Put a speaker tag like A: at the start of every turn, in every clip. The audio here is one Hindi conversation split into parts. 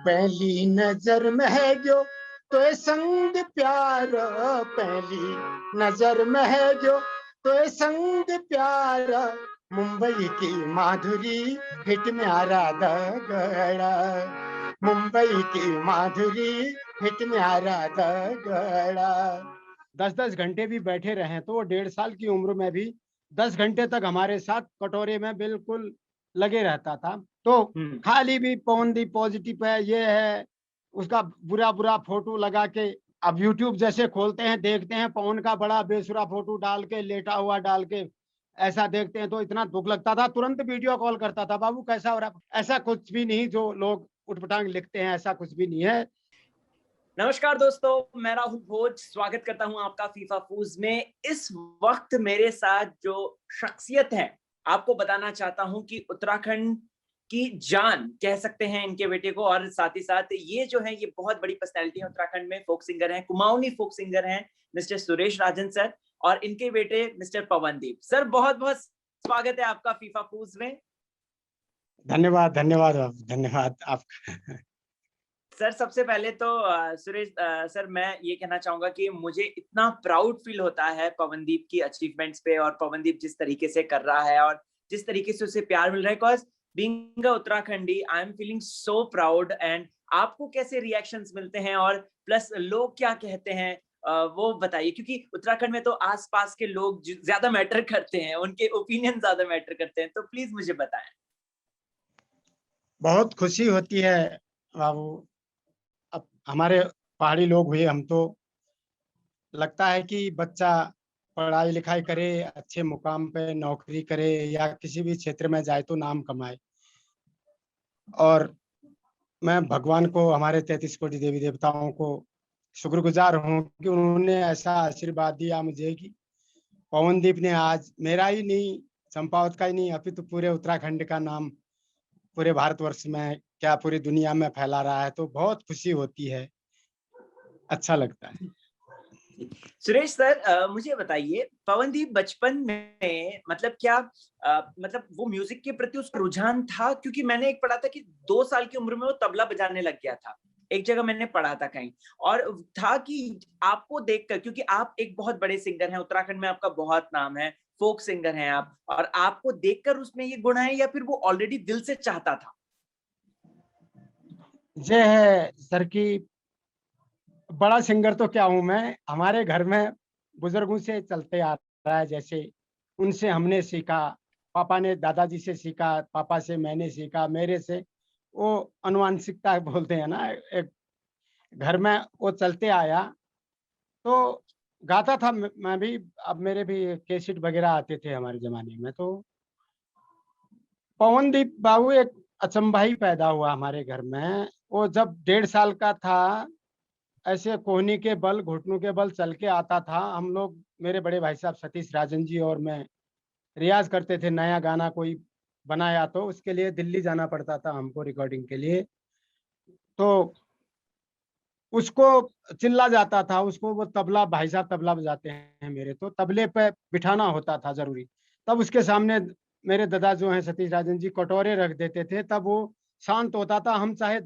A: पहली नजर में है जो तो ये संग प्यार, पहली नजर में है जो तो ये संग प्यार, मुंबई की माधुरी हिट में आरा दगड़ा, मुंबई की माधुरी हिट में आरा दगड़ा। 10-10 घंटे भी बैठे रहे तो वो 1.5 साल की उम्र में भी 10 घंटे तक हमारे साथ कटोरे में बिल्कुल लगे रहता था। तो खाली भी पवनदीप पॉजिटिव है, ये है, उसका बुरा बुरा फोटो लगा के अब यूट्यूब जैसे खोलते हैं, देखते हैं पवन का बड़ा बेसुरा फोटो डाल के, लेटा हुआ डाल के, ऐसा देखते हैं तो इतना दुख लगता था, तुरंत वीडियो कॉल करता था, बाबू कैसा हो रहा है? ऐसा कुछ भी नहीं जो लोग उठपटांग लिखते हैं, ऐसा कुछ भी नहीं है।
B: नमस्कार दोस्तों, मैं राहुल भोज स्वागत करता हूं आपका फीफा फूज में। इस वक्त मेरे साथ जो शख्सियत है, आपको बताना चाहता हूं कि उत्तराखंड की जान कह सकते हैं इनके बेटे को, और साथ ही साथ ये जो है ये बहुत बड़ी पर्सनैलिटी है उत्तराखंड में, फोक सिंगर हैं, कुमाऊनी फोक सिंगर हैं मिस्टर सुरेश राजन सर, और इनके बेटे मिस्टर पवनदीप सर। बहुत बहुत स्वागत है आपका फीफा फूज में।
A: धन्यवाद धन्यवाद धन्यवाद आपका।
B: सर सबसे पहले तो सुरेश सर, मैं ये कहना चाहूंगा कि मुझे इतना प्राउड फील होता है पवनदीप की अचीवमेंट्स पे, और पवनदीप जिस तरीके से कर रहा है और जिस तरीके से उसे प्यार मिल रहा है। Because being a Uttarakhandi, I am feeling so proud. And आपको कैसे रिएक्शंस मिलते हैं और प्लस लोग क्या कहते हैं, वो बताइए, क्योंकि उत्तराखंड में तो आसपास के लोग ज्यादा मैटर करते हैं, उनके ओपिनियन ज्यादा मैटर करते हैं, तो प्लीज मुझे बताएं।
A: बहुत खुशी होती है बाबू। अब हमारे पहाड़ी लोग हुए हम, तो लगता है कि बच्चा पढ़ाई लिखाई करे, अच्छे मुकाम पे नौकरी करे या किसी भी क्षेत्र में जाए तो नाम कमाए। और मैं भगवान को, हमारे 33 कोटि देवी देवताओं को शुक्रगुजार हूँ कि उन्होंने ऐसा आशीर्वाद दिया मुझे कि पवनदीप ने आज मेरा ही नहीं, चंपावत का ही नहीं, अपितु पूरे उत्तराखंड का नाम पूरे भारतवर्ष में, क्या पूरी दुनिया में फैला रहा है। तो बहुत खुशी होती है, अच्छा लगता है।
B: सुरेश सर, मुझे बताइए, पवनदीप बचपन में मतलब क्या मतलब वो म्यूजिक के प्रति उसका रुझान था? क्योंकि मैंने एक पढ़ा था कि 2 साल की उम्र में वो तबला बजाने लग गया था, एक जगह मैंने पढ़ा था कहीं, और था कि आपको देखकर, क्योंकि आप एक बहुत बड़े सिंगर हैं, उत्तराखंड में आपका बहुत नाम है, फोक सिंगर हैं आप, और आपको देखकर उसमें ये गुण है या फिर वो ऑलरेडी दिल से चाहता था?
A: ये है सर की, बड़ा सिंगर तो क्या हूँ मैं, हमारे घर में बुजुर्गों से चलते आ रहा है, जैसे उनसे हमने सीखा, पापा ने दादाजी से सीखा, पापा से मैंने सीखा, मेरे से वो अनुवांशिकता बोलते हैं ना, एक घर में वो चलते आया। तो गाता था मैं भी, अब मेरे भी कैसेट वगैरह आते थे हमारे जमाने में। तो पवनदीप बाबू एक अचंभा ही पैदा हुआ हमारे घर में। वो जब 1.5 साल का था, ऐसे कोहनी के बल, घुटनों के बल चल के आता था। हम लोग, मेरे बड़े भाई साहब सतीश राजन जी और मैं, रियाज करते थे। नया गाना कोई बनाया तो उसके लिए दिल्ली जाना पड़ता था हमको रिकॉर्डिंग के लिए। तो उसको चिल्ला जाता था, उसको वो तबला, भाई साहब तबला बजाते हैं मेरे, तो तबले पे बिठाना होता था जरूरी। तब उसके सामने मेरे दादा जो हैं सतीश राजन जी, कटोरे रख देते थे, तब वो शांत होता था। हम चाहे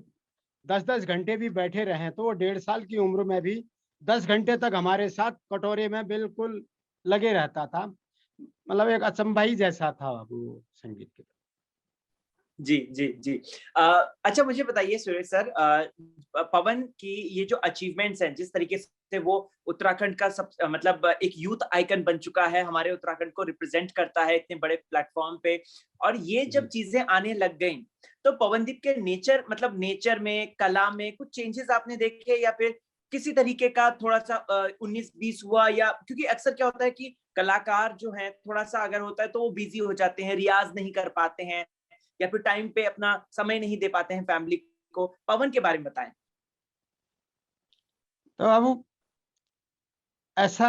A: 10-10 घंटे भी बैठे रहे तो वो 1.5 साल की उम्र में भी 10 घंटे तक हमारे साथ कटोरे में बिल्कुल लगे रहता था। मतलब एक अचंभा ही जैसा था वो संगीत के।
B: जी जी जी। अच्छा मुझे बताइए सुरेश सर, पवन की ये जो अचीवमेंट्स हैं, जिस तरीके से वो उत्तराखंड का सब मतलब एक यूथ आइकन बन चुका है, हमारे उत्तराखंड को रिप्रेजेंट करता है इतने बड़े प्लेटफॉर्म पे, और ये जब चीजें आने लग गई, तो पवनदीप के नेचर, मतलब नेचर में, कला में कुछ चेंजेस आपने देखे, या फिर किसी तरीके का थोड़ा सा 19-20 हुआ? या क्योंकि अक्सर क्या होता है कि कलाकार जो है थोड़ा सा अगर होता है तो वो बिजी हो जाते हैं, रियाज नहीं कर पाते हैं, या फिर टाइम पे अपना समय नहीं दे पाते हैं फैमिली को। पवन के बारे में बताएं।
A: तो अब ऐसा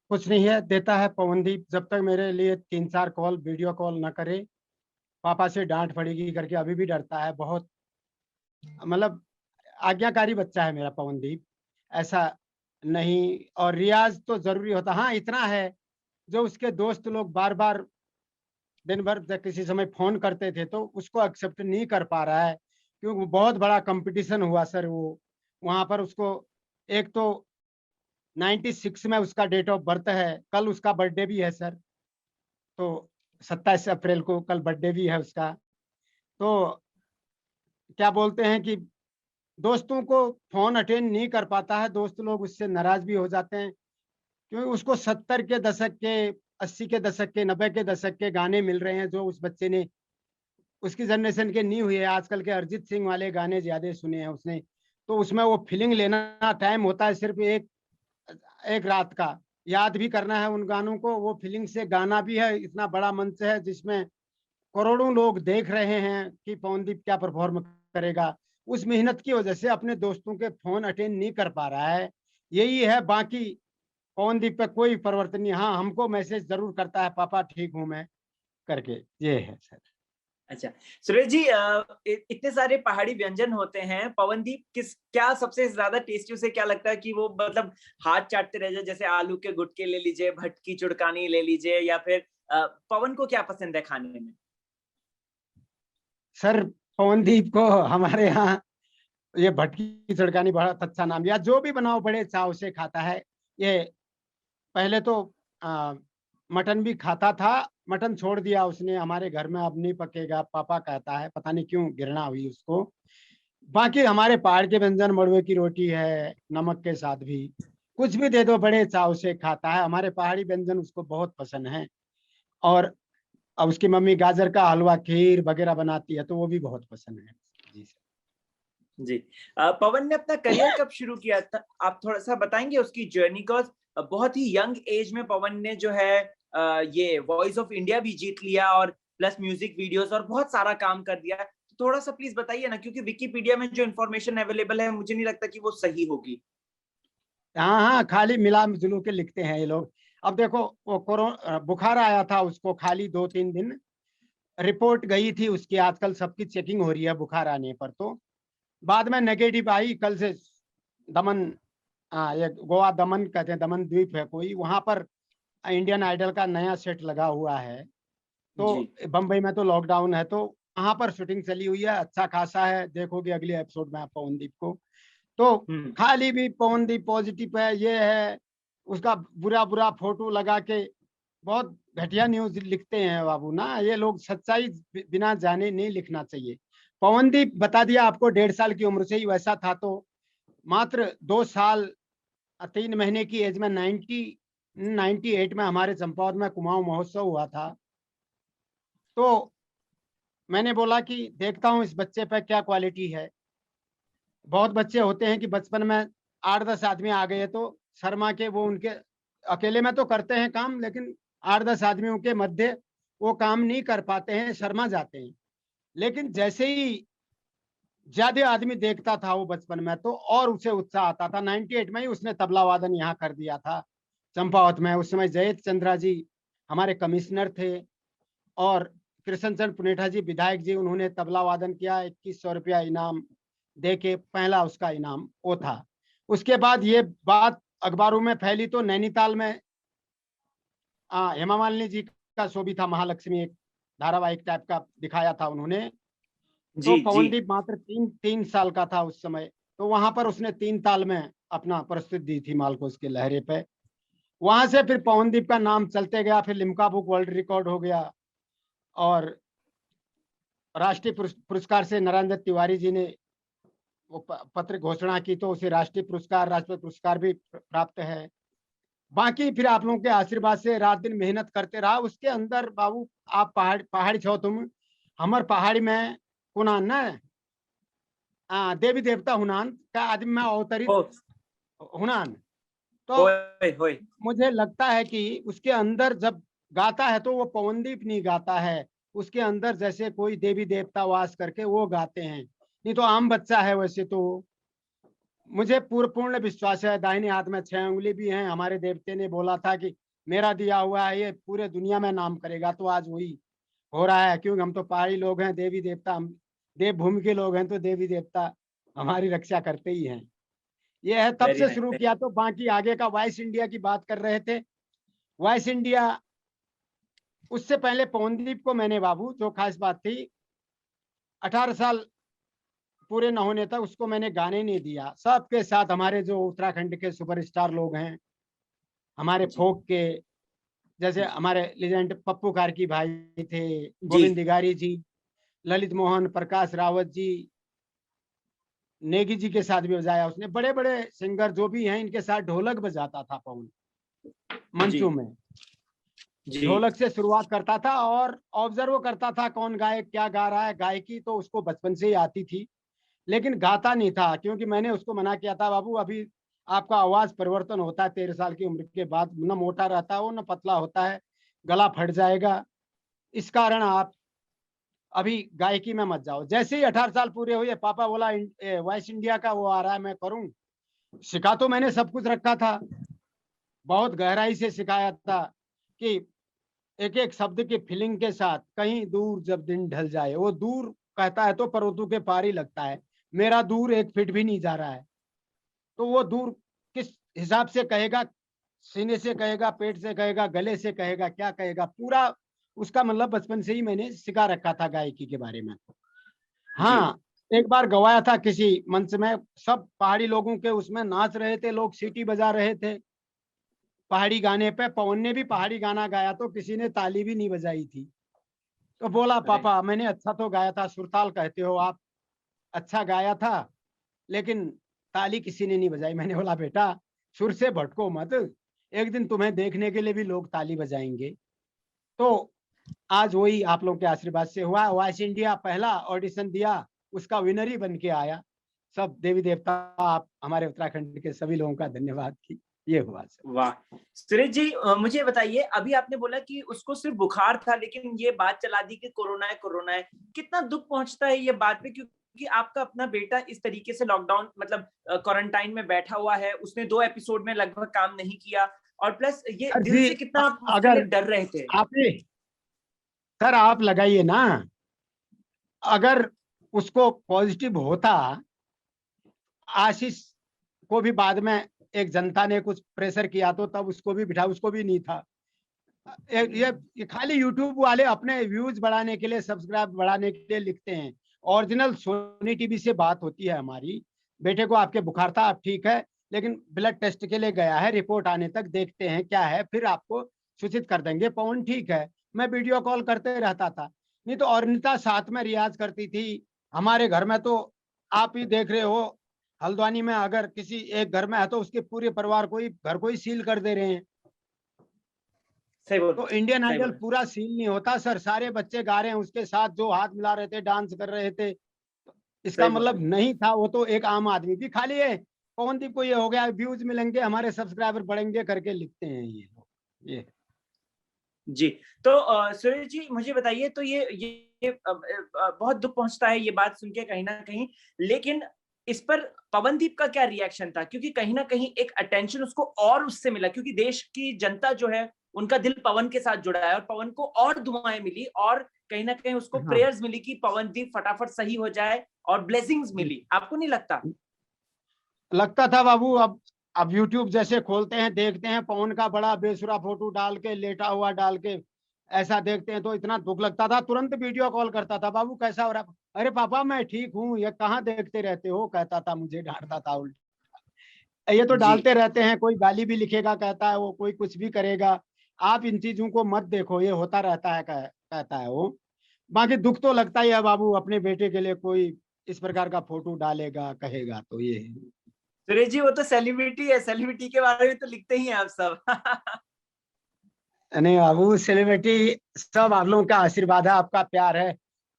A: कुछ नहीं है, देता है पवनदीप। जब तक मेरे लिए 3-4 कॉल, वीडियो कॉल ना करे, पापा से डांट पड़ेगी करके अभी भी डरता है बहुत। मतलब आज्ञाकारी बच्चा है मेरा पवनदीप, ऐसा नहीं। और रियाज तो जरूरी होता, हाँ इतना है, जो उसके दोस्त लोग बार बार दिन भर जब किसी समय फोन करते थे तो उसको एक्सेप्ट नहीं कर पा रहा है। क्योंकि वो बहुत बड़ा कंपटीशन हुआ सर। वो वहां पर उसको, एक तो 96 में उसका डेट ऑफ बर्थ है, कल उसका बर्थडे भी है सर। तो 27 अप्रैल को कल बर्थडे भी है उसका। तो क्या बोलते हैं कि दोस्तों को फोन अटेंड नहीं कर पाता है, दोस्त लोग उससे नाराज भी हो जाते हैं, क्योंकि उसको 70 के दशक के, 80 के दशक के, 90 के दशक के गाने मिल रहे हैं जो उस बच्चे ने, उसकी जनरेशन के नहीं हुए। आजकल के अरिजीत सिंह वाले गाने ज्यादा सुने हैं उसने। तो उसमें वो फीलिंग लेना, टाइम होता है सिर्फ एक एक रात का, याद भी करना है उन गानों को, वो फीलिंग से गाना भी है। इतना बड़ा मंच है जिसमें करोड़ों लोग देख रहे हैं कि पवनदीप क्या परफॉर्म करेगा। उस मेहनत की वजह से अपने दोस्तों के फोन अटेंड नहीं कर पा रहा है, यही है। बाकी पवनदीप पे कोई परिवर्तन नहीं। हाँ, हमको मैसेज जरूर करता है, पापा ठीक हूं मैं, करके। ये है सर।
B: अच्छा सुरेश जी, इतने सारे पहाड़ी व्यंजन होते हैं, पवनदीप क्या सबसे ज्यादा टेस्टी, उसे क्या लगता है कि वो मतलब हाथ चाटते रह जाए? जैसे आलू के गुटके ले लीजिए, भटकी चुड़कानी ले लीजिए, या फिर पवन को क्या पसंद है खाने में?
A: सर पवनदीप को हमारे यहाँ ये भटकी चड़कानी बहुत अच्छा नाम, या जो भी बनाओ बड़े चाव से खाता है ये। पहले तो आ, मटन भी खाता था, मटन छोड़ दिया उसने, हमारे घर में अब नहीं पकेगा पापा कहता है, पता नहीं क्यों घृणा हुई उसको। बाकी हमारे पहाड़ के व्यंजन, मड़वे की रोटी है नमक के साथ भी, कुछ भी दे दो बड़े चाव से खाता है। हमारे पहाड़ी व्यंजन उसको बहुत पसंद है। और अब उसकी मम्मी गाजर का हलवा, खीर वगैरह बनाती है तो वो भी बहुत पसंद है। जी सर।
B: जी। पवन ने अपना करियर कब शुरू किया था, आप थोड़ा सा बताएंगे उसकी जर्नी को? बहुत ही यंग एज में पवन ने जो है ये वॉइस ऑफ इंडिया भी जीत लिया, और प्लस म्यूजिक वीडियोस और बहुत सारा काम कर दिया। तो थोड़ा सा प्लीज बताइए ना, क्योंकि विकिपीडिया में जो इन्फॉर्मेशन अवेलेबल है मुझे नहीं लगता कि वो सही होगी।
A: हाँ हाँ, खाली मिला जुलू के लिखते हैं ये लोग। अब देखो, वो कोरोना बुखार आया था उसको, खाली 2-3 दिन रिपोर्ट गई थी उसकी, आजकल सबकी चेकिंग हो रही है बुखार आने पर। तो बाद में नेगेटिव आई, कल से दमन, हाँ ये गोवा दमन कहते हैं, दमन द्वीप है कोई, वहां पर इंडियन आइडल का नया सेट लगा हुआ है। तो
B: जी।
A: बम्बई में तो लॉकडाउन है, तो वहां पर शूटिंग चली हुई है, अच्छा खासा है, देखोगे अगले एपिसोड में आप पवनदीप को। तो
B: हम्म।
A: खाली भी पवनदीप पॉजिटिव है, ये है उसका बुरा बुरा फोटो लगा के, बहुत घटिया न्यूज लिखते हैं बाबू ना ये लोग। सच्चाई बिना जाने नहीं लिखना चाहिए। पवनदीप बता दिया आपको, 1.5 साल की उम्र से ही वैसा था। तो मात्र 2 साल 3 महीने की एज में 98 में हमारे चंपावत में कुमाऊं महोत्सव हुआ था। तो मैंने बोला कि देखता हूँ इस बच्चे पे क्या क्वालिटी है। बहुत बच्चे होते हैं कि बचपन में 8-10 आदमी आ गए तो शर्मा के, वो उनके अकेले में तो करते हैं काम, लेकिन 8-10 आदमियों के मध्य वो काम नहीं कर पाते हैं, शर्मा जाते हैं। लेकिन जैसे ही ज्यादा आदमी देखता था वो बचपन में, तो और उसे उत्साह आता था। 98 में ही उसने तबला वादन यहाँ कर दिया था चंपावत में। उस समय जयेश चंद्रा जी हमारे कमिश्नर थे, और कृष्ण चंद्र पुनेठा जी विधायक जी, उन्होंने तबला वादन किया, 2100 रुपया इनाम दे के पहला उसका इनाम वो था। उसके बाद ये बात अखबारों में फैली, तो नैनीताल में हेमा मालिनी जी का शो भी था, महालक्ष्मी, एक धारावाहिक टाइप का दिखाया था उन्होंने। तो
B: जी। जी।
A: पवनदीप मात्र 3 साल का था उस समय। तो वहां पर उसने 3 ताल में अपना प्रस्तुति दी थी मालकोस के लहरे पे। वहां से फिर पवनदीप का नाम चलते गया, फिर लिम्का बुक वर्ल्ड रिकॉर्ड हो गया, और राष्ट्रीय पुरस्कार से नरेंद्र तिवारी जी ने वो पत्र घोषणा की, तो उसे राष्ट्रीय पुरस्कार, राष्ट्रीय पुरस्कार भी प्राप्त है। बाकी फिर आप लोगों के आशीर्वाद से रात दिन मेहनत करते रहा उसके अंदर बाबू। आप पहाड़ी छो तुम, हमर पहाड़ी में कुनान ना, देवी देवता हुनान का आदमी में अवतरित
B: ओ,
A: हुनान। तो
B: होय होय।
A: मुझे लगता है कि उसके अंदर जब गाता है तो वो पवनदीप नहीं गाता है, उसके अंदर जैसे कोई देवी देवता वास करके वो गाते हैं, नहीं तो आम बच्चा है वैसे तो। मुझे पूर्ण विश्वास है, दाहिने हाथ में 6 उंगली भी है। हमारे देवते ने बोला था कि मेरा दिया हुआ है ये पूरे दुनिया में नाम करेगा, तो आज वही हो रहा है। क्योंकि हम तो पहाड़ी लोग हैं, देवी देवता हम देवभूमि के लोग हैं, तो देवी देवता हमारी रक्षा करते ही हैं। ये है, तब
B: वेरी
A: से
B: नाइस।
A: शुरू किया। तो बाकी आगे का वॉइस इंडिया की बात कर रहे थे, वॉइस इंडिया उससे पहले पवनदीप को मैंने बाबू, जो खास बात थी, 18 साल पूरे न होने तक उसको मैंने गाने नहीं दिया। सबके साथ हमारे जो उत्तराखंड के सुपरस्टार लोग हैं, हमारे
B: जी
A: फोक के, जैसे हमारे लेजेंड पप्पू कार्की भाई थे,
B: जी
A: गोविंद दिगारी जी, ललित मोहन, प्रकाश रावत जी, नेगी जी के साथ भी बजाया उसने। बड़े बड़े सिंगर जो भी हैं इनके साथ ढोलक बजाता था पवन
B: जी
A: मंचों में।
B: जी
A: ढोलक से शुरुआत करता था और ऑब्जर्व करता था कौन गायक क्या गा रहा है। गायकी तो उसको बचपन से ही आती थी, लेकिन गाता नहीं था, क्योंकि मैंने उसको मना किया था, बाबू अभी आपका आवाज परिवर्तन होता है 13 साल की उम्र के बाद, न मोटा रहता है वो न पतला होता है, गला फट जाएगा, इस कारण आप अभी गायकी में मत जाओ। जैसे ही 18 साल पूरे हुए, पापा बोला वॉइस इंडिया का वो आ रहा है, मैं करूं। सिखा तो मैंने सब कुछ रखा था, बहुत गहराई से सिखाया था कि एक एक शब्द की फीलिंग के साथ, कहीं दूर जब दिन ढल जाए, वो दूर कहता है तो पर्वतों के पार ही लगता है, मेरा दूर 1 फीट भी नहीं जा रहा है, तो वो दूर किस हिसाब से कहेगा, सीने से कहेगा, पेट से कहेगा, गले से कहेगा, क्या कहेगा, पूरा उसका मतलब बचपन से ही मैंने सिखा रखा था गायकी के बारे में।
B: जी
A: हाँ, एक बार गवाया था किसी मंच में, सब पहाड़ी लोगों के उसमें नाच रहे थे, लोग सीटी बजा रहे थे पहाड़ी गाने पे। पवन ने भी पहाड़ी गाना गाया तो किसी ने ताली भी नहीं बजाई थी। तो बोला,
B: अरे
A: पापा मैंने अच्छा तो गाया था, सुरताल कहते हो आप, अच्छा गाया था, लेकिन ताली किसी ने नहीं बजाई। मैंने बोला, बेटा सुर से भटको मत, एक दिन तुम्हें देखने के लिए भी लोग ताली बजाएंगे। तो आज वही आप लोगों के आशीर्वाद से हुआ। वॉइस इंडिया पहला ऑडिशन दिया, उसका विनर ही बन के आया। सब देवी देवता, आप हमारे उत्तराखंड के सभी लोगों का धन्यवाद की ये हुआ सर।
B: वाह। सुरेश जी, मुझे बताइए, अभी आपने बोला कि उसको सिर्फ बुखार था, लेकिन ये बात चला दी कि कोरोना है कोरोना है। कितना दुख पहुंचता है ये बात पे, क्योंकि आपका अपना बेटा इस तरीके से लॉकडाउन मतलब क्वारंटाइन में बैठा हुआ है, उसने 2 एपिसोड में लगभग काम नहीं किया, और प्लस ये
A: सर
B: दिल
A: जी,
B: से कितना आप उसके लिए
A: अगर
B: डर रहे थे।
A: आपने, सर आप लगाइए ना, अगर उसको पॉजिटिव होता, आशीष को भी बाद में एक जनता ने कुछ प्रेशर किया तो तब उसको भी बिठा, उसको भी नहीं था। ये खाली यूट्यूब वाले अपने व्यूज बढ़ाने के लिए, सब्सक्राइब बढ़ाने के लिए लिखते हैं। ओरिजिनल सोनी टीवी से बात होती है हमारी, बेटे को आपके बुखार था, आप ठीक है, लेकिन ब्लड टेस्ट के लिए गया है, रिपोर्ट आने तक देखते हैं क्या है, फिर आपको सूचित कर देंगे। पवन ठीक है, मैं वीडियो कॉल करते रहता था। नहीं तो अरुणिता साथ में रियाज करती थी हमारे घर में। तो आप ही देख रहे हो, हल्द्वानी में अगर किसी एक घर में है तो उसके पूरे परिवार को ही, घर को ही सील कर दे रहे हैं।
B: सही बोल
A: तो इंडियन
B: सही
A: आइडल
B: बोल
A: पूरा सीन नहीं होता सर, सारे बच्चे गा रहे हैं उसके साथ, जो हाथ मिला रहे थे, डांस कर रहे थे, इसका
B: सही बोल
A: मतलब
B: रहे
A: नहीं था, वो तो एक आम आदमी भी। खाली ये पवनदीप को ये हो गया, व्यूज मिलेंगे, हमारे सब्सक्राइबर बढ़ेंगे करके लिखते हैं ये लोग ये।
B: जी। तो सुरेश जी, मुझे बताइए, तो ये बहुत दुख पहुंचता है ये बात सुन के कहीं ना कहीं, लेकिन इस पर पवनदीप का क्या रिएक्शन था? क्योंकि कहीं ना कहीं एक अटेंशन उसको और उससे मिला, क्योंकि देश की जनता जो है उनका दिल पवन के साथ जुड़ा है, और पवन को और दुआएं मिली, और कहीं ना कहीं उसको
A: हाँ,
B: प्रेयर्स मिली कि पवनदीप फटाफट सही हो जाए, और ब्लेसिंग्स मिली। आपको नहीं लगता?
A: लगता था बाबू। अब यूट्यूब जैसे खोलते हैं, देखते हैं पवन का बड़ा बेसुरा फोटो डाल के, लेटा हुआ डाल के, ऐसा देखते हैं तो इतना दुख लगता था, तुरंत वीडियो कॉल करता था, बाबू कैसा हो रहा है? अरे पापा मैं ठीक हूँ, ये कहाँ देखते रहते हो, कहता था, मुझे डांटता था उल्टा। ये तो
B: जी
A: डालते रहते हैं, कोई गाली भी लिखेगा कहता है वो, कोई कुछ भी करेगा, आप इन चीजों को मत देखो, ये होता रहता है कहता है वो। बाकी दुख तो लगता ही है बाबू, अपने बेटे के लिए कोई इस प्रकार का फोटो डालेगा कहेगा तो ये है।
B: सुरेश जी, वो तो सेलिब्रिटी है, सेलिब्रिटी के बारे में तो लिखते ही हैं आप सब।
A: नहीं बाबू, सेलिब्रिटी सब आप लोगों का आशीर्वाद है, आपका प्यार है।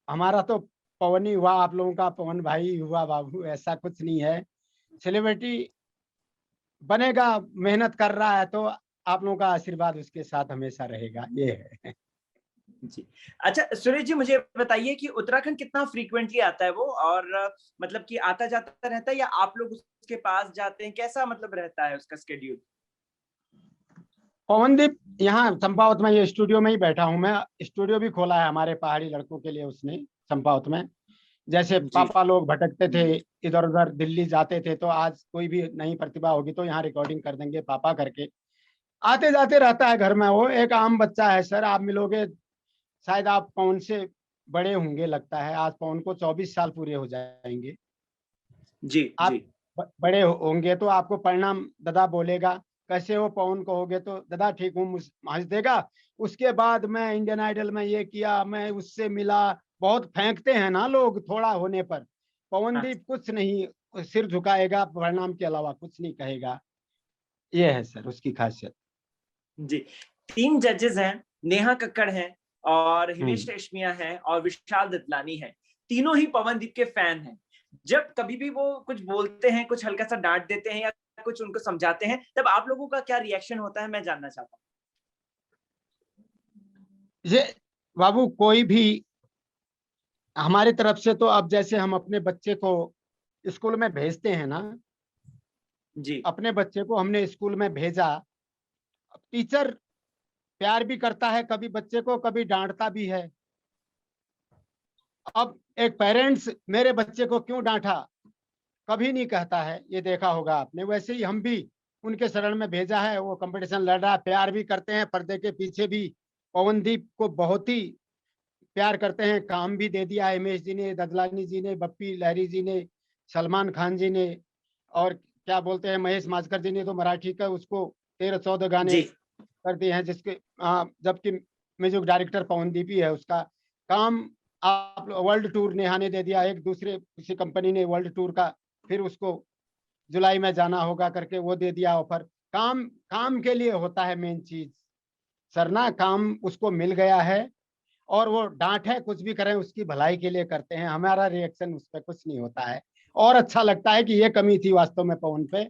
A: हमारा तो पवन ही हुआ, आप लोगों का पवन भाई हुआ बाबू, ऐसा कुछ नहीं है। सेलिब्रिटी बनेगा, मेहनत कर रहा है तो आप लोगों का आशीर्वाद उसके साथ हमेशा रहेगा, ये है।
B: जी। अच्छा सुरेश जी, मुझे बताइए कि उत्तराखंड कितना फ्रीक्वेंटली आता है वो, और मतलब कि आता जाता रहता है, या आप लोग उसके पास जाते हैं? कैसा मतलब रहता है उसका स्केड्यूल?
A: पवनदीप यहाँ चंपावत में, ये स्टूडियो में ही बैठा हूँ मैं, स्टूडियो भी खोला है हमारे पहाड़ी लड़कों के लिए उसने चंपावत में। जैसे
B: जी
A: पापा लोग भटकते थे इधर उधर, दिल्ली जाते थे, तो आज कोई भी नई प्रतिभा होगी तो यहाँ रिकॉर्डिंग कर देंगे पापा करके, आते जाते रहता है घर में। वो एक आम बच्चा है सर, आप मिलोगे, शायद आप पवन से बड़े होंगे लगता है, आज पवन को 24 साल पूरे हो जाएंगे।
B: जी
A: आप
B: जी
A: बड़े होंगे तो आपको प्रणाम दादा बोलेगा, कैसे हो पवन कहोगे तो दादा ठीक हूँ हंस देगा। उसके बाद मैं इंडियन आइडल में ये किया, मैं उससे मिला, बहुत फेंकते हैं ना लोग थोड़ा होने पर।
B: हाँ
A: पवनदीप कुछ नहीं, सिर झुकाएगा, प्रणाम के अलावा कुछ नहीं कहेगा। ये है सर उसकी खासियत।
B: जी। 3 जजेस हैं, नेहा कक्कड़ हैं और हिमेश
A: हम्म।
B: रेशमिया हैं और विशाल ददलानी हैं। तीनों ही पवनदीप के फैन हैं। जब कभी भी वो कुछ बोलते हैं, कुछ हल्का सा डांट देते हैं या कुछ उनको समझाते हैं, तब आप लोगों का क्या रिएक्शन होता है, मैं जानना चाहता हूँ।
A: ये बाबू कोई भी हमारी तरफ से तो, अब जैसे हम अपने बच्चे को स्कूल में भेजते हैं ना,
B: जी
A: अपने बच्चे को हमने स्कूल में भेजा, टीचर प्यार भी करता है कभी बच्चे को, कभी डांटता भी है। अब एक पेरेंट्स मेरे बच्चे को क्यों डांटा कभी नहीं कहता है, ये देखा होगा आपने। वैसे ही हम भी उनके शरण में भेजा है, वो कंपटीशन लड़ रहा है, प्यार भी करते हैं, पर्दे के पीछे भी पवनदीप को बहुत ही प्यार करते हैं। काम भी दे दिया है हिमेश जी ने, ददलानी जी ने, बप्पी लहरी जी ने, सलमान खान जी ने, और क्या बोलते हैं महेश माजकर जी ने तो मराठी का उसको 13-14 गाने
B: जी
A: कर दिए हैं, जिसके जबकि म्यूजिक डायरेक्टर पवनदीप ही है। उसका काम आप वर्ल्ड टूर नेहा ने दे दिया, एक दूसरे किसी कंपनी ने वर्ल्ड टूर का फिर उसको जुलाई में जाना होगा करके वो दे दिया ऑफर। काम काम के लिए होता है मेन चीज सर ना, काम उसको मिल गया है, और वो डांट है कुछ भी करें उसकी भलाई के लिए करते हैं। हमारा रिएक्शन उस पर कुछ नहीं होता है, और अच्छा लगता है कि ये कमी थी वास्तव में पवन पे,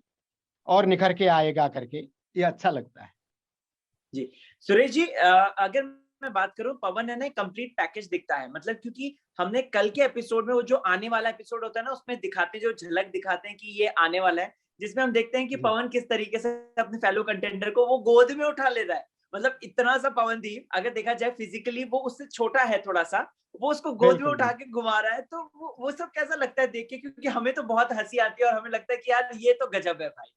A: और निखर के आएगा करके ये अच्छा लगता है।
B: जी। सुरेश जी, अगर मैं बात करूं, पवन है ना कंप्लीट पैकेज दिखता है, मतलब क्योंकि हमने कल के एपिसोड में, वो जो आने वाला एपिसोड होता है ना, उसमें दिखाते, जो झलक दिखाते हैं कि ये आने वाला है, जिसमें हम देखते हैं कि
A: जी
B: पवन किस तरीके से अपने फेलो कंटेंडर को वो गोद में उठा ले रहा है। मतलब इतना सा पवनदीप, अगर देखा जाए फिजिकली वो उससे छोटा है थोड़ा सा, वो उसको गोद में
A: बिल्कुल
B: उठा
A: बिल्कुल।
B: के घुमा रहा है, तो वो सब कैसा लगता है देख के? क्योंकि हमें तो बहुत हंसी आती है और हमें लगता है कि यार ये तो गजब है भाई।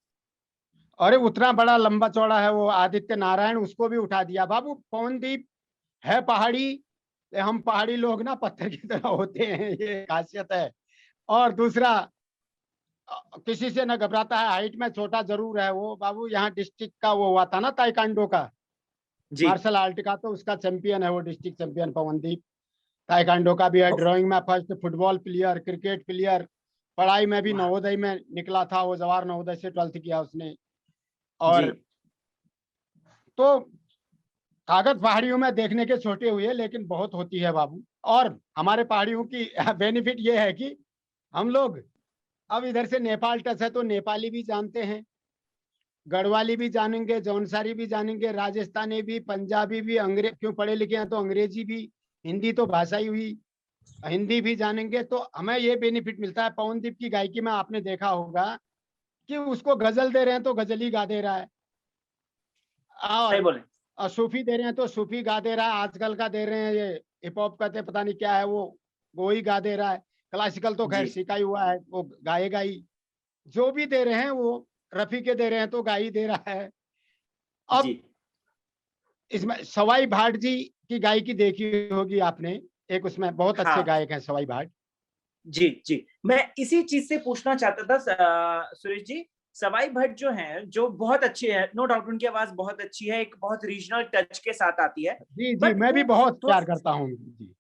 A: अरे उतना बड़ा लंबा चौड़ा है वो आदित्य नारायण, उसको भी उठा दिया बाबू। पवनदीप है पहाड़ी, हम पहाड़ी लोग ना पत्थर की तरह होते हैं, ये खासियत है। और दूसरा, किसी से न घबराता है, हाइट में छोटा जरूर है वो बाबू। यहाँ डिस्ट्रिक्ट का वो हुआ था ना ताइकांडो का,
B: जी
A: मार्शल आर्ट का, तो उसका चैंपियन है वो, डिस्ट्रिक्ट चैंपियन पवनदीप। ताइकांडो का भी है, ड्राइंग में first, football player, cricket player. पढ़ाई में भी
B: वाह।
A: नवोदय में निकला था वो, जवाहर नवोदय से 12th किया उसने।
B: जी
A: और तो ताकत पहाड़ियों में देखने के छोटे हुए, लेकिन बहुत होती है बाबू। और हमारे पहाड़ियों की बेनिफिट ये है कि हम लोग अब इधर से नेपाल टच है, तो नेपाली भी जानते हैं, गढ़वाली भी जानेंगे, जौनसारी भी जानेंगे, राजस्थानी भी, पंजाबी भी, अंग्रेज क्यों पढ़े लिखे हैं तो अंग्रेजी भी, हिंदी तो भाषा ही हुई, हिंदी भी जानेंगे। तो हमें ये बेनिफिट मिलता है। पवनदीप की गायकी में आपने देखा होगा कि उसको गजल दे रहे हैं तो गजल ही गा दे रहा है,
B: सही
A: और
B: बोले।
A: सूफी दे रहे हैं तो सूफी गा दे रहा है, आजकल का दे रहे हैं ये हिप हॉप कहते हैं पता नहीं क्या है वो ही गा दे रहा है। क्लासिकल तो खैर
B: जी
A: सीखा ही हुआ है, वो गाएगा ही। जो भी दे रहे हैं वो, रफी के दे रहे हैं तो गा ही दे रहा है।
B: जी
A: अब इसमें सवाई भाट जी की गायकी देखी होगी आपने, एक उसमें बहुत अच्छे
B: हाँ
A: गायक हैं सवाई भाट।
B: जी जी, मैं इसी चीज से पूछना चाहता था सुरेश जी। सवाई भट्ट जो हैं, जो बहुत अच्छे हैं, नो डाउट उनकी आवाज बहुत अच्छी है, एक बहुत रीजनल टच के साथ आती है,
A: जी जी,
B: बट
A: मैं भी
B: वो
A: बहुत प्यार करता हूँ जी।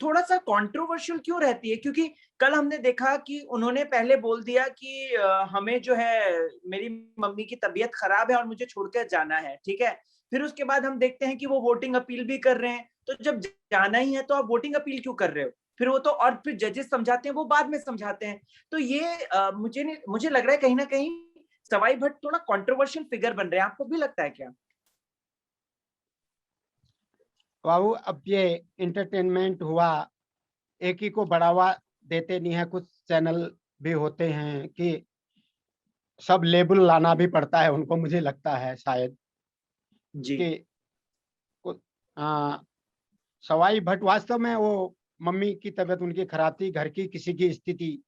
B: थोड़ा सा कंट्रोवर्शियल क्यों रहती है? क्योंकि कल हमने देखा कि उन्होंने पहले बोल दिया कि हमें जो है, मेरी मम्मी की तबीयत खराब है और मुझे छोड़कर जाना है, ठीक है। फिर उसके बाद हम देखते हैं कि वो वोटिंग अपील भी कर रहे हैं, तो जब जाना ही है तो आप वोटिंग अपील क्यों कर रहे हो? फिर वो तो, और फिर जजेस समझाते हैं, वो बाद में समझाते हैं। तो ये मुझे लग रहा है कहीं ना कहीं सवाई भट्ट थोड़ा कंट्रोवर्शियल फिगर बन रहे हैं, आपको भी लगता है क्या?
A: बाबू अब ये इंटरटेनमेंट हुआ, एक ही को बढ़ावा देते नहीं है। कुछ चैनल भी होते हैं कि सब लेबल लाना भी पड़ता है उनको, मुझे लगता है शायद
B: जी
A: कि आ, सवाई भट्ट वास्तव में वो, मम्मी की तबीयत उनकी खराब थी, घर की किसी की स्थिति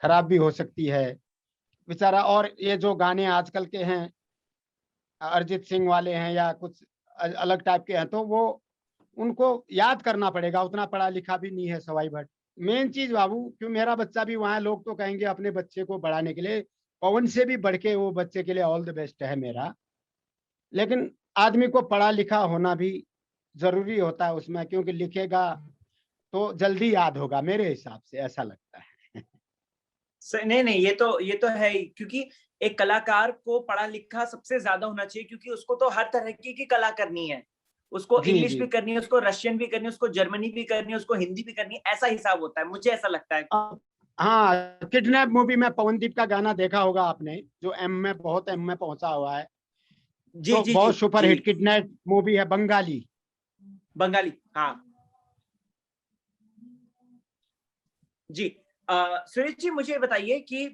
A: खराब भी हो सकती है बेचारा। और ये जो गाने आजकल के हैं, अरिजीत सिंह वाले हैं या कुछ अलग टाइप के हैं, तो वो उनको याद करना पड़ेगा। उतना पढ़ा लिखा भी नहीं है सवाई भट्ट, मेन चीज बाबू, क्यों मेरा बच्चा भी वहाँ है, लोग तो कहेंगे अपने बच्चे को बढ़ाने के लिए, पवन से भी बढ़ के वो बच्चे के लिए ऑल द बेस्ट है मेरा। लेकिन आदमी को पढ़ा लिखा होना भी जरूरी होता है उसमें, क्योंकि लिखेगा तो जल्दी याद होगा, मेरे हिसाब से ऐसा लगता है।
B: नहीं नहीं, ये तो है ही, क्योंकि एक कलाकार को पढ़ा लिखा सबसे ज्यादा होना चाहिए, क्योंकि उसको तो हर तरह की कला करनी है। उसको
A: जी
B: इंग्लिश
A: जी।
B: भी करनी है, उसको रशियन भी करनी है, उसको जर्मनी भी करनी है, उसको हिंदी भी करनी है, ऐसा हिसाब होता है, मुझे ऐसा लगता है।
A: हाँ, किडनैप मूवी में पवनदीप का गाना देखा होगा आपने, जो एम में पहुंचा हुआ है।
B: जी
A: तो
B: जी जी
A: बहुत सुपर
B: जी।
A: हिट किडनैप मूवी है, बंगाली।
B: बंगाली, हाँ। जी। सुरेश जी, मुझे बताइए कि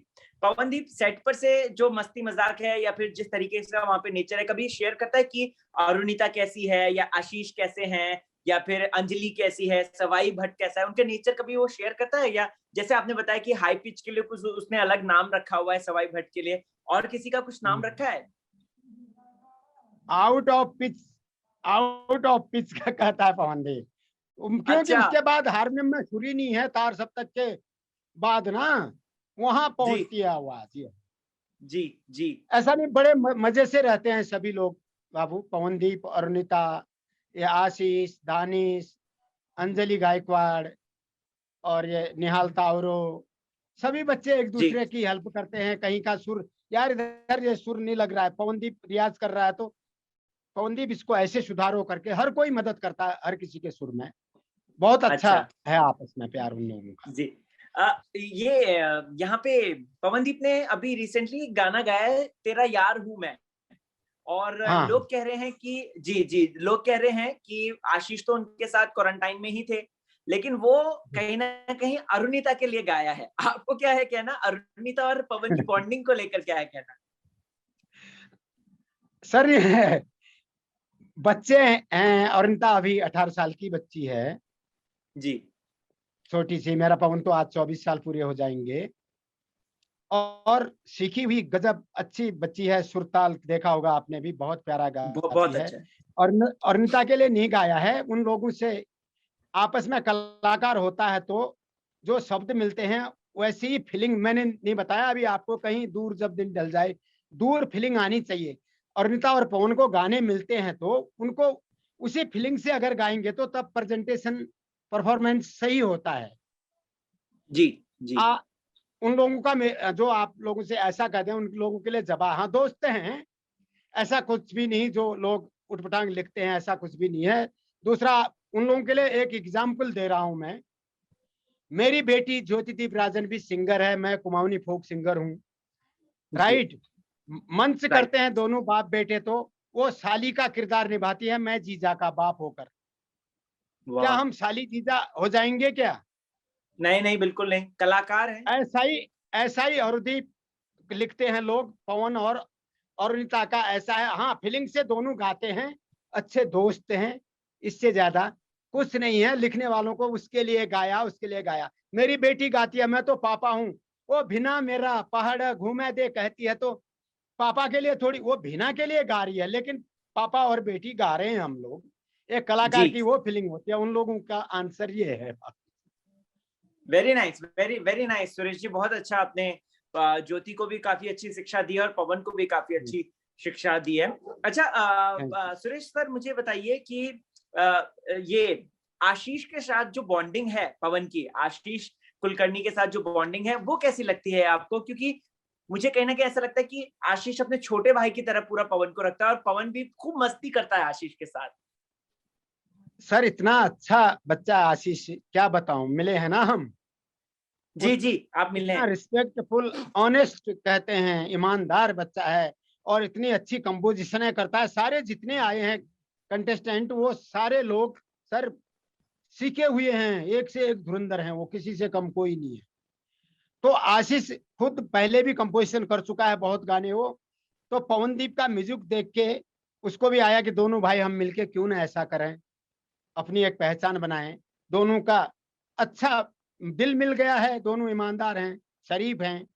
B: पवनदीप सेट पर से जो मस्ती मजाक है, या फिर जिस तरीके से वहां पे नेचर है, कभी शेयर करता है कि अरुणिता कैसी है, या आशीष कैसे हैं, या फिर अंजलि कैसी है, सवाई भट्ट कैसा है, उनके नेचर कभी वो शेयर करता है? या जैसे आपने बताया कि हाई पिच के लिए कुछ उसने अलग नाम रखा हुआ है सवाई भट्ट के लिए, और किसी का कुछ नाम रखा है?
A: Out of pitch, out of pitch का कहता है पवनदीप, क्योंकि
B: अच्छा।
A: उसके बाद हारमोनियम में सुरी नहीं है, तार सप्तक के बाद ना वहां
B: जी
A: पहुंचती है आवाज ये।
B: जी जी
A: ऐसा नहीं, बड़े मजे से रहते हैं सभी लोग बाबू, पवनदीप, अरुणिता, ये आशीष, दानिश, अंजलि गायकवाड़, और ये निहाल तावरो, सभी बच्चे एक
B: जी।
A: दूसरे की हेल्प करते हैं। कहीं का सुर, यार इधर ये सुर नहीं लग रहा है, पवनदीप रियाज कर रहा है तो पवनदीप इसको ऐसे सुधारो करके हर कोई मदद करता है हर किसी के सुर में। बहुत अच्छा
B: अच्छा।
A: है आपस में प्यार उन लोगों का।
B: जी। ये यहाँ पे पवनदीप ने अभी रिसेंटली गाना गाया है, तेरा यार हूं मैं। और
A: हाँ।
B: लोग कह रहे हैं कि जी जी, लोग कह रहे हैं कि आशीष तो उनके साथ क्वारंटाइन में ही थे, लेकिन वो कहीं ना कहीं अरुणिता के लिए गाया है। आपको क्या है कहना, अरुणिता और पवन की बॉन्डिंग को लेकर क्या है कहना?
A: सर ये बच्चे हैं, अरुणिता अभी 18 साल की बच्ची है,
B: जी
A: छोटी सी। मेरा पवन तो आज 24 साल पूरे हो जाएंगे। और सीखी हुई गजब अच्छी बच्ची है, सुरताल देखा होगा आपने भी, बहुत प्यारा गाती
B: बहुत
A: है।
B: अच्छा है।
A: और अरुणिता के लिए नहीं गाया है, उन लोगों से आपस में कलाकार होता है तो जो शब्द मिलते हैं वैसी ही फीलिंग, मैंने नहीं बताया अभी आपको, कहीं दूर जब दिन ढल जाए दूर फीलिंग आनी चाहिए। अरुणिता और पवन को गाने मिलते हैं तो उनको उसी फीलिंग से अगर गाएंगे तो तब प्रेजेंटेशन परफॉर्मेंस सही होता है।
B: जी जी
A: आ, उन लोगों का जो आप लोगों से ऐसा कहते हैं उन लोगों के लिए जवाब, हाँ दोस्त हैं, ऐसा कुछ भी नहीं जो लोग उठपटांग लिखते हैं, ऐसा कुछ भी नहीं है। दूसरा, उन लोगों के लिए एक एग्जाम्पल दे रहा हूं मैं। मेरी बेटी ज्योतिदीप राजन भी सिंगर है, मैं कुमाऊनी फोक सिंगर हूँ,
B: जी।
A: राइट। मंच
B: राइट।
A: करते हैं दोनों बाप बेटे तो वो साली का किरदार निभाती है, मैं जीजा का बाप होकर। क्या
B: वाह।
A: हम साली जीजा हो जाएंगे क्या?
B: नहीं नहीं, बिल्कुल नहीं, कलाकार है।
A: ऐसा ही, ऐसा ही अरुदीप लिखते हैं लोग, पवन और अरुणिता का ऐसा है। हाँ, फीलिंग से दोनों गाते हैं, अच्छे दोस्त हैं, इससे ज्यादा कुछ नहीं है। लिखने वालों को उसके लिए गाया, उसके लिए गाया। मेरी बेटी गाती है, मैं तो पापा हूँ, वो बिना मेरा पहाड़ घूमे दे कहती है, तो पापा के लिए थोड़ी, वो बिना के लिए गा रही है, लेकिन पापा और बेटी गा रहे हैं हम लोग। एक
B: जी।
A: कलाकार की वो फीलिंग होती है, उन लोगों का आंसर ये है।
B: Very nice, very very nice Suresh ji, बहुत अच्छा आपने ज्योति को भी काफी अच्छी शिक्षा दी है, और पवन को भी काफी अच्छी शिक्षा दी है। अच्छा,
A: थैंक यू।
B: सुरेश सर, मुझे बताइए कि ये आशीष के साथ जो बॉन्डिंग है पवन की, आशीष कुलकर्णी के साथ जो बॉन्डिंग है, वो कैसी लगती है आपको? क्योंकि मुझे कहीं ना कहीं ऐसा लगता है कि आशीष अपने छोटे भाई की तरह पूरा पवन को रखता है, और पवन भी खूब मस्ती करता है आशीष के साथ।
A: सर इतना अच्छा बच्चा आशीष, क्या बताऊं, मिले हैं ना हम।
B: जी जी, आप मिलने
A: इतना
B: हैं।
A: रिस्पेक्टफुल, ऑनेस्ट कहते हैं, ईमानदार बच्चा है। और इतनी अच्छी कंपोजिशन करता है। सारे जितने आए हैं कंटेस्टेंट, वो सारे लोग सर सीखे हुए हैं, एक से एक धुरंधर हैं, वो किसी से कम कोई नहीं है। तो आशीष खुद पहले भी कंपोजिशन कर चुका है बहुत गाने वो। तो पवनदीप का म्यूजिक देख के उसको भी आया कि दोनों भाई हम मिलके क्यों ना ऐसा करें, अपनी एक पहचान बनाएं। दोनों का अच्छा दिल मिल गया है, दोनों ईमानदार हैं, शरीफ हैं,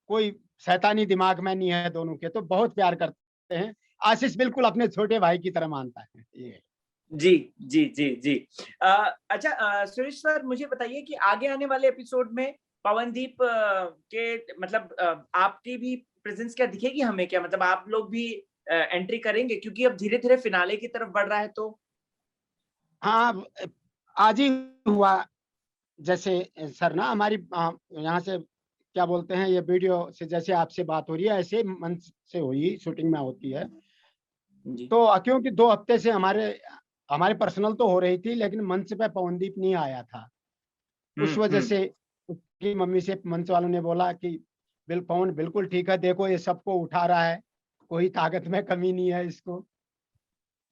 A: कोई शैतानी दिमाग में नहीं है दोनों के, तो बहुत प्यार करते हैं। आशीष बिल्कुल अपने छोटे भाई की तरह मानता है ये।
B: जी जी जी जी। अच्छा सुरेश सर, मुझे बताइए कि आगे आने वाले एपिसोड में पवनदीप के मतलब आपकी भी प्रेजेंस क्या दिखेगी हमें, क्या मतलब आप लोग भी एंट्री करेंगे, क्योंकि अब धीरे धीरे फिनाले की तरफ बढ़ रहा है तो।
A: हाँ, आज ही हुआ। जैसे सर ना हमारी यहाँ से क्या बोलते हैं, ये वीडियो से जैसे आपसे बात हो रही है ऐसे मंच से हुई, शूटिंग में होती है।
B: जी।
A: तो क्योंकि 2 हफ्ते से हमारे हमारे पर्सनल तो हो रही थी, लेकिन मंच पे पवनदीप नहीं आया था। उस वजह
B: हम्म।
A: से उसकी मम्मी से मंच वालों ने बोला कि पवन बिल्कुल ठीक है, देखो ये सबको उठा रहा है, कोई ताकत में कमी नहीं है इसको,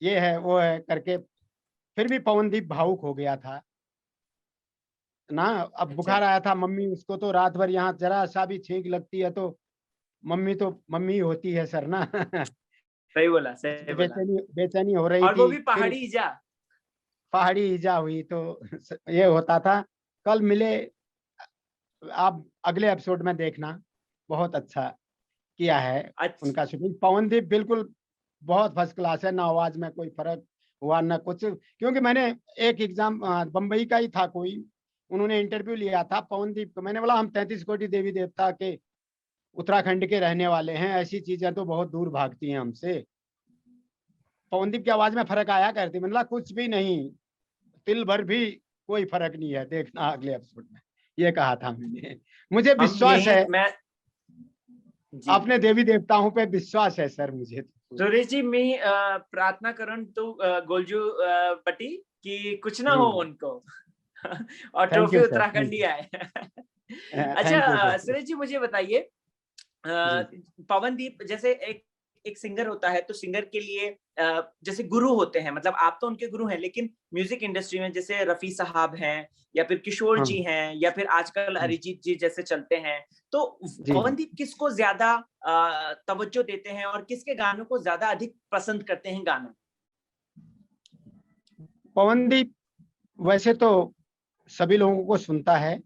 A: ये है वो है करके। फिर भी पवनदीप भावुक हो गया था ना। अब
B: अच्छा,
A: बुखार आया था, मम्मी उसको तो रात भर यहाँ जरा सा भी छींक लगती है तो मम्मी ही होती है सर ना।
B: सही बोला, सही बोला।
A: बेचैनी बेचैनी हो रही
B: और वो
A: थी,
B: भी
A: फिर
B: पहाड़ी इजा।
A: पहाड़ी ईजा हुई तो ये होता था। कल मिले, आप अगले एपिसोड में देखना, बहुत अच्छा किया है
B: अच्छा।
A: उनका शूटिंग। पवनदीप बिल्कुल बहुत फर्स्ट क्लास है ना, आवाज में कोई फर्क हुआ ना कुछ। क्योंकि मैंने एक एग्जाम बम्बई का ही था कोई, उन्होंने इंटरव्यू लिया था पवनदीप को, मैंने बोला हम 33 कोटि देवी देवता के उत्तराखंड के रहने वाले हैं, ऐसी चीजें तो बहुत दूर भागती हैं हमसे। पवनदीप की आवाज में फर्क आया करती, मैंने बोला कुछ भी नहीं, तिल भर भी कोई फर्क नहीं है, देखना अगले एपिसोड में, ये कहा था मैंने। मुझे
B: हम
A: विश्वास
B: यही
A: है,
B: मैं जी।
A: अपने देवी देवताओं पे विश्वास है सर मुझे तो।
B: सुरेश जी, मी प्रार्थना करण तो गोलजू पटी कि कुछ ना हो
A: हम्म।
B: उनको और
A: thank
B: trophy
A: you sir, thank
B: Uttarakhand ही आए।
A: यू,
B: अच्छा
A: thank you sir.
B: Suresh ji, मुझे बताइए
A: जी।
B: पवनदीप जैसे एक एक सिंगर होता है, तो सिंगर के लिए जैसे गुरु होते हैं, मतलब आप तो उनके गुरु हैं, लेकिन म्यूजिक इंडस्ट्री में जैसे रफी साहब हैं, या फिर किशोर
A: हाँ।
B: जी हैं, या फिर आजकल अरिजीत जी जैसे चलते हैं, तो
A: जी जी।
B: पवनदीप किसको ज्यादा तवज्जो देते हैं और किसके गानों को ज्यादा अधिक पसंद करते हैं गाना।
A: पवनदीप वैसे तो सभी लोगों को सुनता है,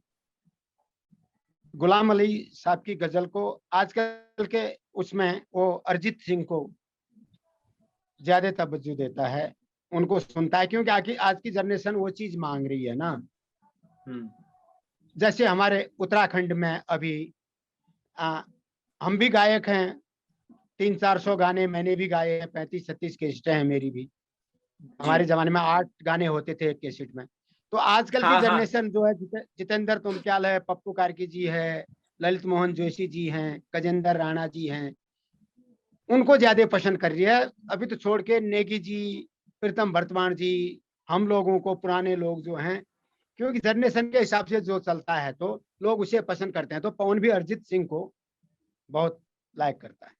A: गुलाम अली साहब की गजल को, आजकल के उसमें वो अरिजीत सिंह को ज्यादा तवज्जो देता है, उनको सुनता है, क्योंकि आज की जनरेशन वो चीज मांग रही है ना।
B: हम्म।
A: जैसे हमारे उत्तराखंड में अभी आ, हम भी गायक हैं, 300-400 गाने मैंने भी गाए हैं, 35-36 कैसेटें हैं मेरी भी।
B: जी।
A: हमारे जमाने में 8 गाने होते थे एक कैसेट में। तो आजकल की
B: हाँ हाँ।
A: जनरेशन जो है, जितेंद्र तुमक्याल है, पप्पू कार्की जी है, ललित मोहन जोशी जी हैं, गजेंद्र राणा जी हैं, उनको ज्यादा पसंद कर रही है। अभी तो छोड़ के नेगी जी, प्रीतम वर्तमान जी, हम लोगों को पुराने लोग जो हैं, क्योंकि जनरेशन के हिसाब से जो चलता है तो लोग उसे पसंद करते हैं। तो पवन भी अरिजीत सिंह को बहुत लाइक करता है।